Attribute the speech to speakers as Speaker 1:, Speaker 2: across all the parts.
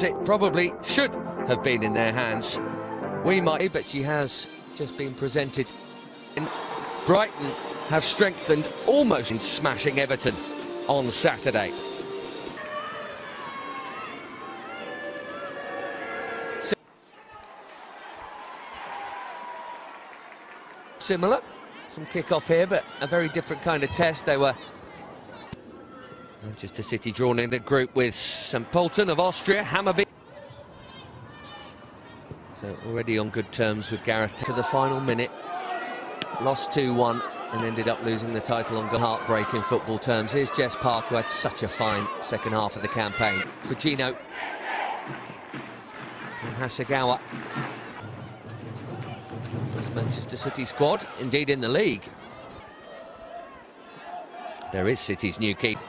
Speaker 1: It probably should have been in their hands. We might, but she has just been presented. Brighton have strengthened almost in smashing Everton on Saturday. Similar, some kick-off here, but a very different kind of test. They were Manchester City drawn in the group with St. Pölten of Austria, Hammarby. So already on good terms with Gareth to the final minute. Lost 2-1 and ended up losing the title on heartbreak in football terms. Here's Jess Park, who had such a fine second half of the campaign. Fujino and Hasegawa. Does Manchester City squad, indeed in the league. There is City's new keeper.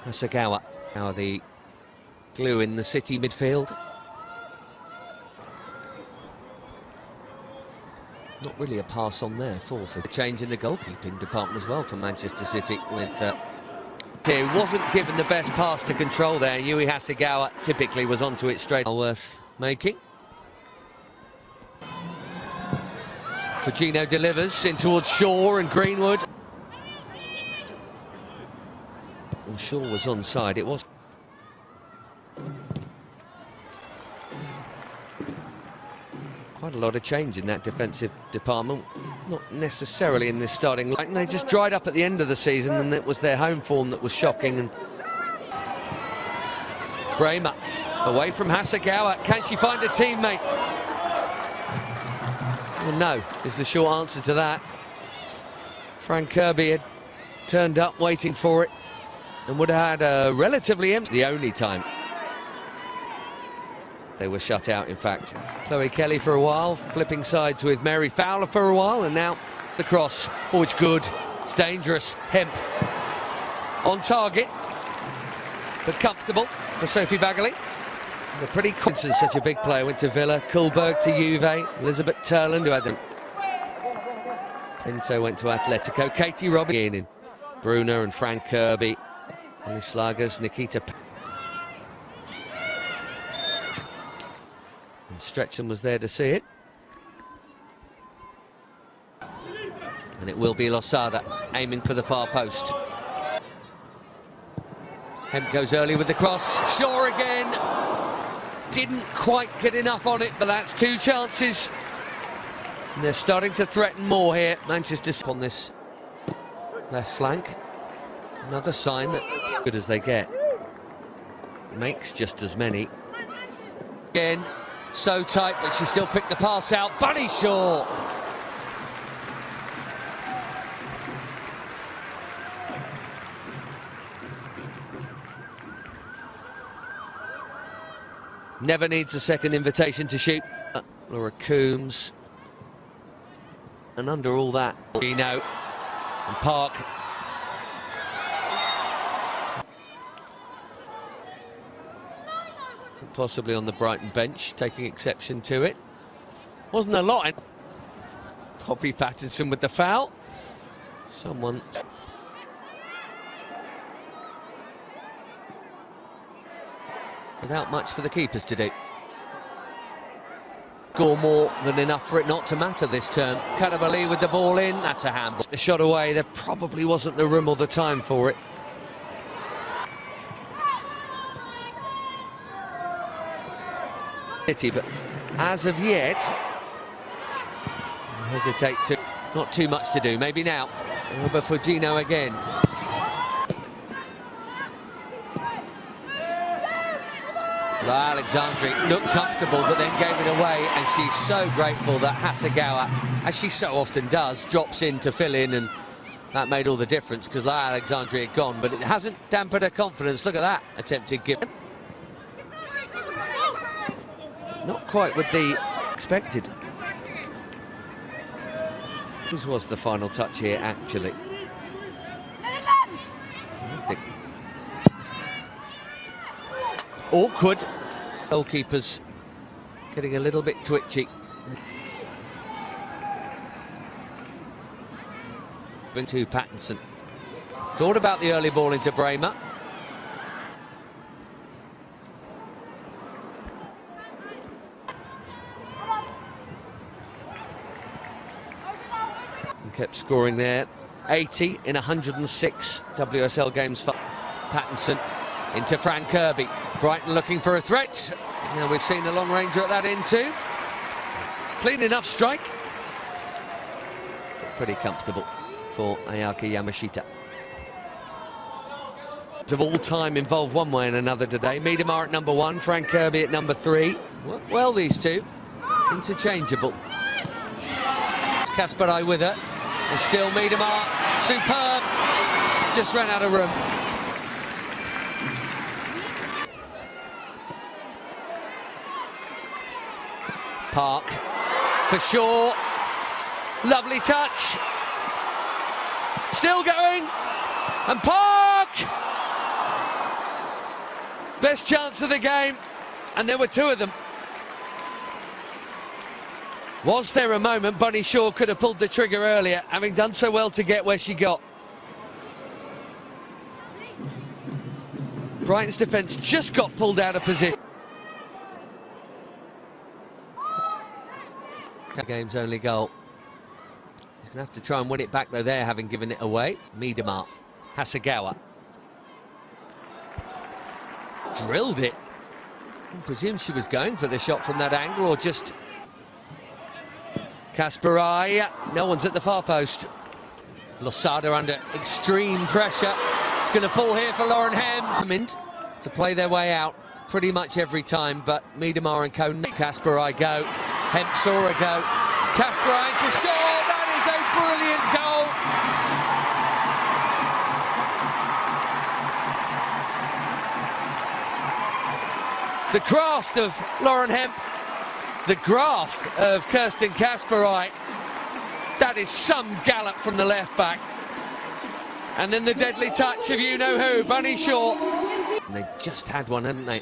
Speaker 1: Hasegawa, now the glue in the City midfield. Not really a pass on there for a change in the goalkeeping department as well for Manchester City, with he wasn't given the best pass to control there. Yui Hasegawa typically was onto it straight. Worth making. Fujino delivers in towards Shaw and Greenwood. And Shaw was onside, it was. Quite a lot of change in that defensive department, not necessarily in this starting line. They just dried up at the end of the season, and it was their home form that was shocking. And Bremer away from Hasegawa. Can she find a teammate? Well, no is the short answer to that. Frank Kirby had turned up waiting for it and would have had a relatively empty, the only time they were shut out, in fact. Chloe Kelly for a while, flipping sides with Mary Fowler for a while, and now the cross. Oh, it's good. It's dangerous. Hemp on target, but comfortable for Sophie Bagley. They're pretty constant, such a big player. Went to Villa, Kullberg to Juve, Elizabeth Turland, who had them. Pinto went to Atletico, Katie Robin, Brunner and Frank Kirby, Alice Slagers, Nikita. And Stretcham was there to see it. And it will be Losada aiming for the far post. Hemp goes early with the cross. Shaw again. Didn't quite get enough on it, but that's two chances. And they're starting to threaten more here. Manchester on this left flank. Another sign that good as they get. Makes just as many. Again. So tight, but she still picked the pass out. Bunny Shaw. Never needs a second invitation to shoot. Laura Coombs. And under all that, Gino and Park. Possibly on the Brighton bench, taking exception to it. Wasn't a lot. Poppy Pattinson with the foul. Someone. Without much for the keepers to do. Score more than enough for it not to matter this term. Kadabali with the ball in, that's a handball. The shot away, there probably wasn't the room or the time for it. But as of yet, I hesitate to. Not too much to do. Maybe now. But Fujino again. La Alexandri looked comfortable, but then gave it away, and she's so grateful that Hasegawa, as she so often does, drops in to fill in, and that made all the difference because La Alexandri had gone, but it hasn't dampened her confidence. Look at that attempted give. Not quite with the expected. This was the final touch here, actually. awkward. Goalkeepers getting a little bit twitchy. To Pattinson. Thought about the early ball into Bremer. And kept scoring there. 80 in 106 WSL games for Pattinson. Into Fran Kirby. Brighton looking for a threat. Now we've seen the long ranger at that end too. Clean enough strike. Pretty comfortable for Ayaka Yamashita. Of all time involved one way and another today. Miedemar at number 1, Fran Kirby at number 3. Well, these two, interchangeable. It's Kasparai with her, and still Miedemar, superb, just ran out of room. Park, for sure, lovely touch. Still going, and Park! Best chance of the game, and there were two of them. Was there a moment Bunny Shaw could have pulled the trigger earlier, having done so well to get where she got? Brighton's defence just got pulled out of position. Game's only goal. He's going to have to try and win it back though there, having given it away. Miedemar, Hasegawa. Drilled it. I presume she was going for the shot from that angle, or just... Kasparai, no one's at the far post. Losada under extreme pressure. It's going to fall here for Lauren Hem. To play their way out pretty much every time, but Miedemar and co. Kasparai go. Hemp saw her go. Kasparai into Shaw. That is a brilliant goal. The craft of Lauren Hemp, the graft of Kirsten Kasparai. That is some gallop from the left back. And then the deadly touch of you-know-who, Bunny Shaw. And they just had one, hadn't they?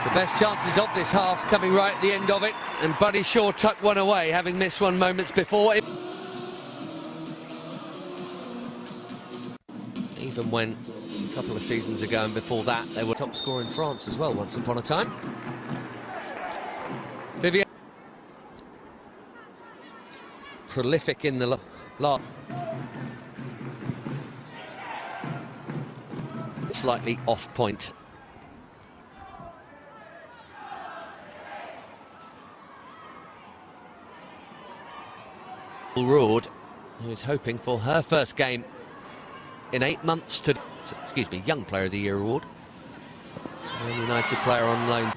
Speaker 1: The best chances of this half coming right at the end of it, and Bunny Shaw tucked one away, having missed one moments before. Even when a couple of seasons ago and before that they were top scorer in France as well once upon a time. Vivian, prolific in the last, slightly off point. Roord, who is hoping for her first game in 8 months to, excuse me, Young Player of the Year award. Man United player on loan.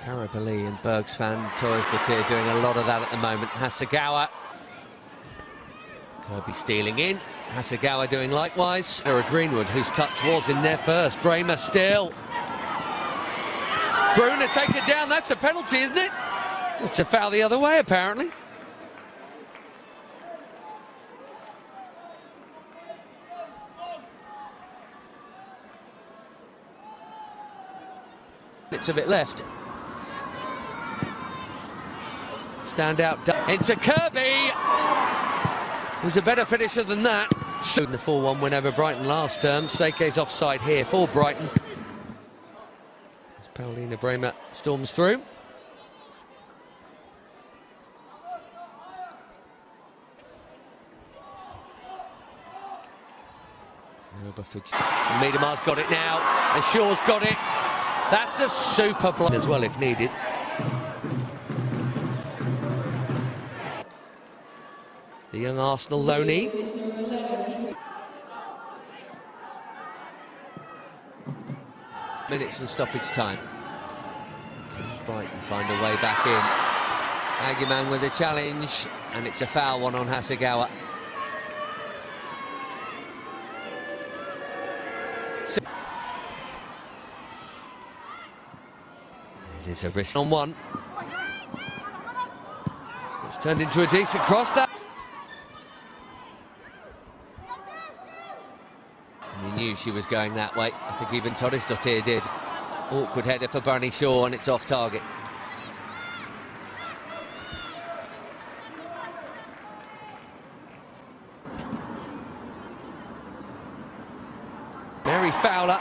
Speaker 1: Karabali and Bergs fan Torres de Tir doing a lot of that at the moment. Hasegawa. Kirby stealing in. Hasegawa doing likewise. Sarah Greenwood, whose touch was in there first. Bremer still. Brunner take it down. That's a penalty, isn't it? It's a foul the other way, apparently. Bits of it left. Stand out into Kirby. Was a better finisher than that. So the 4-1 win over Brighton last term. Seike's offside here for Brighton. As Paulina Bremer storms through. And Miedemar's got it now, and Shaw's got it. That's a super block as well if needed. The young Arsenal loanee. Minutes and stoppage time. Can Brighton find a way back in? Aguiman with a challenge, and it's a foul one on Hasegawa. This is a risk on one. It's turned into a decent cross. That. And he knew she was going that way. I think even Torresdottir did. Awkward header for Bunny Shaw, and it's off target. Mary Fowler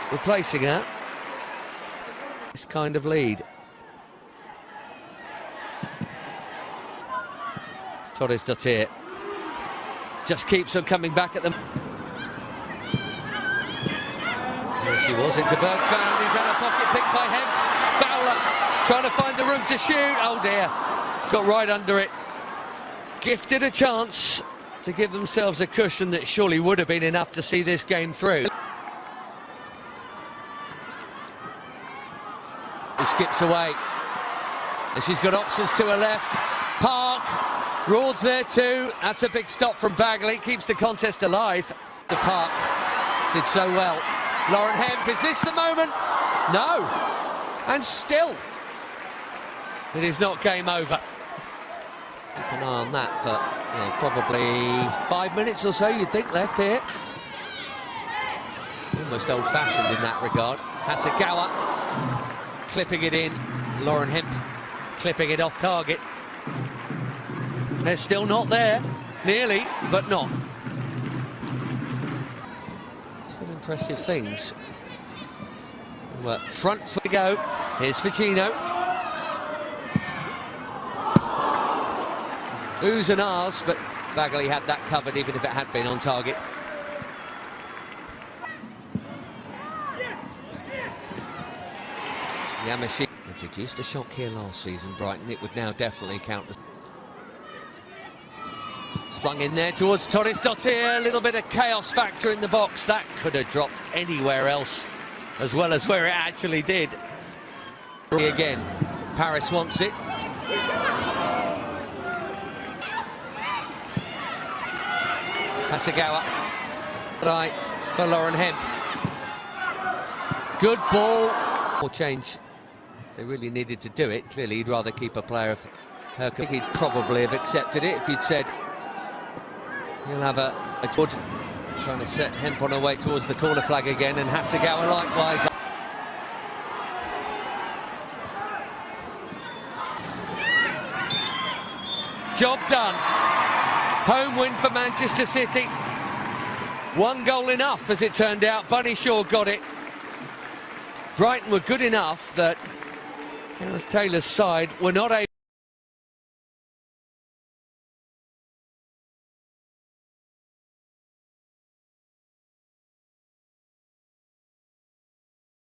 Speaker 1: replacing her. This kind of lead. Torresdottir just keeps on coming back at them. There she was into Bergsvand. He's had a pocket picked by him. Fowler trying to find the room to shoot. Oh dear, got right under it. Gifted a chance to give themselves a cushion that surely would have been enough to see this game through. Who skips away, and she's got options to her left. Park, Rords there too. That's a big stop from Bagley, keeps the contest alive. The Park did so well. Lauren Hemp, is this the moment? No, and still it is not game over. Keep an eye on that for probably 5 minutes or so, you'd think, left here. Almost old-fashioned in that regard. Hasagawa clipping it in. Lauren Hemp clipping it off target. They're still not there. Nearly, but not. Still impressive things. Well, front foot to go. Here's Ficino. Oohs and ahs, but Bagley had that covered even if it had been on target. Yamashi produced a shock here last season, Brighton. It would now definitely count as... Slung in there towards Torresdottir. A little bit of chaos factor in the box. That could have dropped anywhere else as well as where it actually did. Again, Paris wants it. Hasagawa. Right for Lauren Hemp. Good ball. Or change. They really needed to do it. Clearly, he'd rather keep a player of her. I think he'd probably have accepted it if you'd said he'll have a good. Trying to set Hemp on her way towards the corner flag again, and Hasagawa likewise. Job done. Home win for Manchester City. One goal enough, as it turned out. Bunny Shaw got it. Brighton were good enough that Taylor's side were not able